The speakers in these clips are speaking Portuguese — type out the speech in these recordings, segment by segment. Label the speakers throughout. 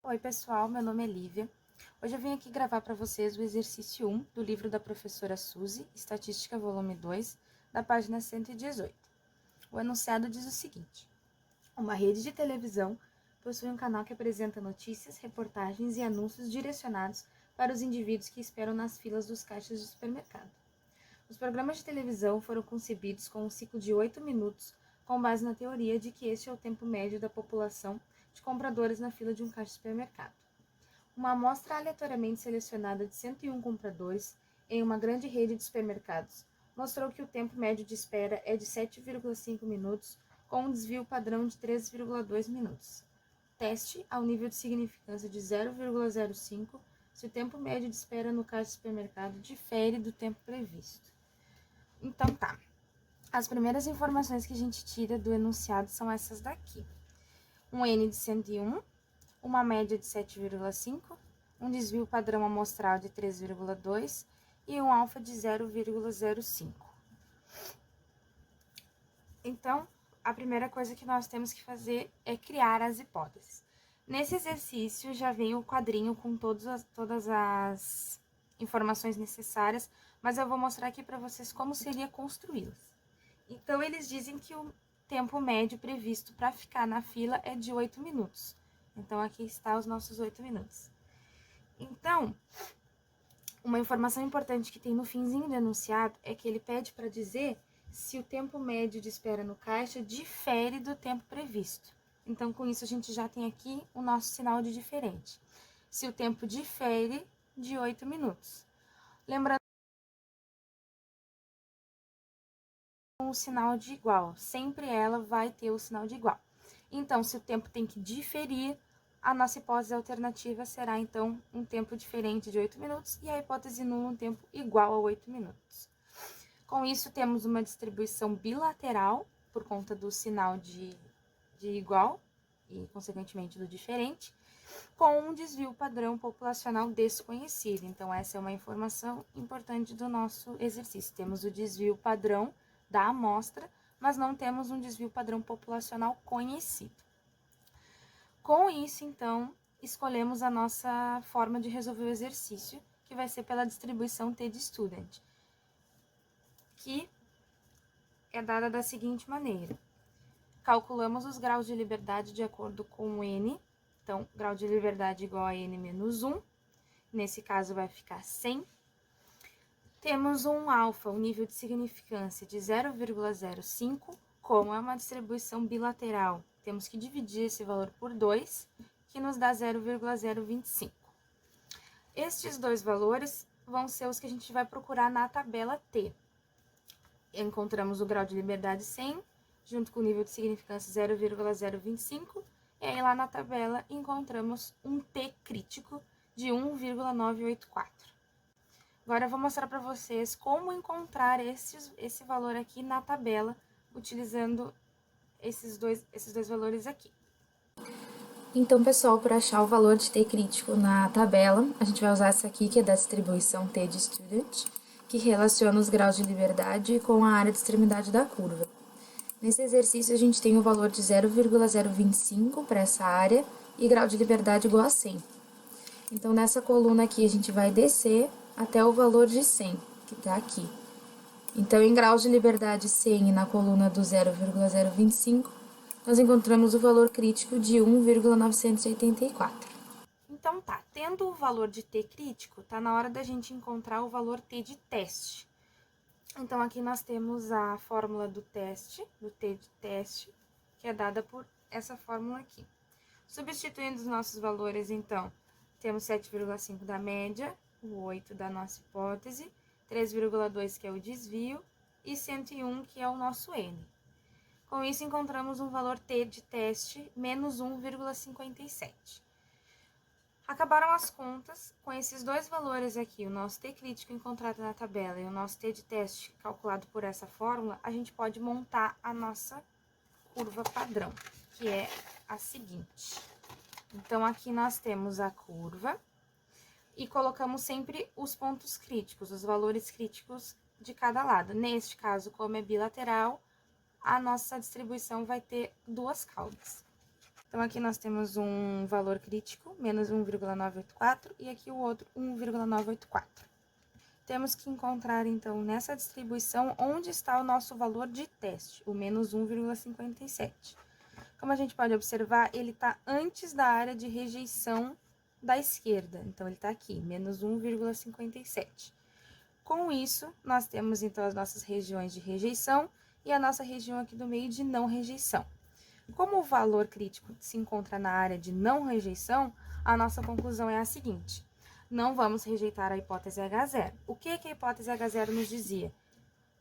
Speaker 1: Oi pessoal, meu nome é Lívia. Hoje eu vim aqui gravar para vocês o exercício 1 do livro da professora Suzy, Estatística volume 2, da página 118. O enunciado diz o seguinte: uma rede de televisão possui um canal que apresenta notícias, reportagens e anúncios direcionados para os indivíduos que esperam nas filas dos caixas de supermercado. Os programas de televisão foram concebidos com um ciclo de 8 minutos, com base na teoria de que este é o tempo médio da população de compradores na fila de um caixa de supermercado. Uma amostra aleatoriamente selecionada de 101 compradores em uma grande rede de supermercados mostrou que o tempo médio de espera é de 7,5 minutos, com um desvio padrão de 3,2 minutos. Teste ao nível de significância de 0,05 se o tempo médio de espera no caixa de supermercado difere do tempo previsto. Então tá, as primeiras informações que a gente tira do enunciado são essas daqui. Um N de 101, uma média de 7,5, um desvio padrão amostral de 3,2 e um alfa de 0,05. Então, a primeira coisa que nós temos que fazer é criar as hipóteses. Nesse exercício já vem o quadrinho com todas as informações necessárias, mas eu vou mostrar aqui para vocês como seria construí-las. Então, eles dizem que o tempo médio previsto para ficar na fila é de 8 minutos. Então, aqui está os nossos 8 minutos. Então, uma informação importante que tem no finzinho do enunciado é que ele pede para dizer se o tempo médio de espera no caixa difere do tempo previsto. Então, com isso, a gente já tem aqui o nosso sinal de diferente. Se o tempo difere de 8 minutos. Lembrando o sinal de igual, sempre ela vai ter o sinal de igual. Então, se o tempo tem que diferir, a nossa hipótese alternativa será, então, um tempo diferente de 8 minutos e a hipótese nula um tempo igual a 8 minutos. Com isso, temos uma distribuição bilateral, por conta do sinal de igual e, consequentemente, do diferente, com um desvio padrão populacional desconhecido. Então, essa é uma informação importante do nosso exercício. Temos o desvio padrão da amostra, mas não temos um desvio padrão populacional conhecido. Com isso, então, escolhemos a nossa forma de resolver o exercício, que vai ser pela distribuição T de student, que é dada da seguinte maneira. Calculamos os graus de liberdade de acordo com o N. Então, grau de liberdade igual a N menos 1. Nesse caso, vai ficar 100. Temos um alfa, um nível de significância de 0,05. Como é uma distribuição bilateral, temos que dividir esse valor por 2, que nos dá 0,025. Estes dois valores vão ser os que a gente vai procurar na tabela T. Encontramos o grau de liberdade 100, junto com o nível de significância 0,025, e aí lá na tabela encontramos um T crítico de 1,984. Agora eu vou mostrar para vocês como encontrar esse valor aqui na tabela, utilizando esses dois valores aqui. Então, pessoal, para achar o valor de T crítico na tabela, a gente vai usar essa aqui, que é da distribuição T de student, que relaciona os graus de liberdade com a área de extremidade da curva. Nesse exercício, a gente tem o valor de 0,025 para essa área e grau de liberdade igual a 100. Então, nessa coluna aqui, a gente vai descer até o valor de 100, que está aqui. Então, em graus de liberdade 100 na coluna do 0,025, nós encontramos o valor crítico de 1,984. Então tá, tendo o valor de T crítico, tá na hora da gente encontrar o valor T de teste. Então, aqui nós temos a fórmula do teste, do T de teste, que é dada por essa fórmula aqui. Substituindo os nossos valores, então, temos 7,5 da média, o 8 da nossa hipótese, 3,2 que é o desvio e 101 que é o nosso N. Com isso, encontramos um valor T de teste menos 1,57. Acabaram as contas, com esses dois valores aqui, o nosso T crítico encontrado na tabela e o nosso T de teste calculado por essa fórmula, a gente pode montar a nossa curva padrão, que é a seguinte. Então, aqui nós temos a curva e colocamos sempre os pontos críticos, os valores críticos de cada lado. Neste caso, como é bilateral, a nossa distribuição vai ter duas caudas. Então, aqui nós temos um valor crítico, menos 1,984, e aqui o outro, 1,984. Temos que encontrar, então, nessa distribuição, onde está o nosso valor de teste, o menos 1,57. Como a gente pode observar, ele está antes da área de rejeição da esquerda. Então, ele está aqui, menos 1,57. Com isso, nós temos, então, as nossas regiões de rejeição e a nossa região aqui do meio de não rejeição. Como o valor crítico se encontra na área de não rejeição, a nossa conclusão é a seguinte: não vamos rejeitar a hipótese H0. O que a hipótese H0 nos dizia?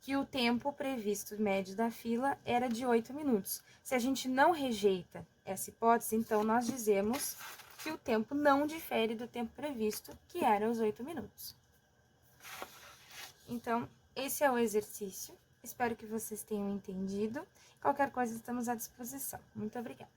Speaker 1: Que o tempo previsto médio da fila era de 8 minutos. Se a gente não rejeita essa hipótese, então nós dizemos que o tempo não difere do tempo previsto, que era os 8 minutos. Então, esse é o exercício. Espero que vocês tenham entendido. Qualquer coisa, estamos à disposição. Muito obrigada.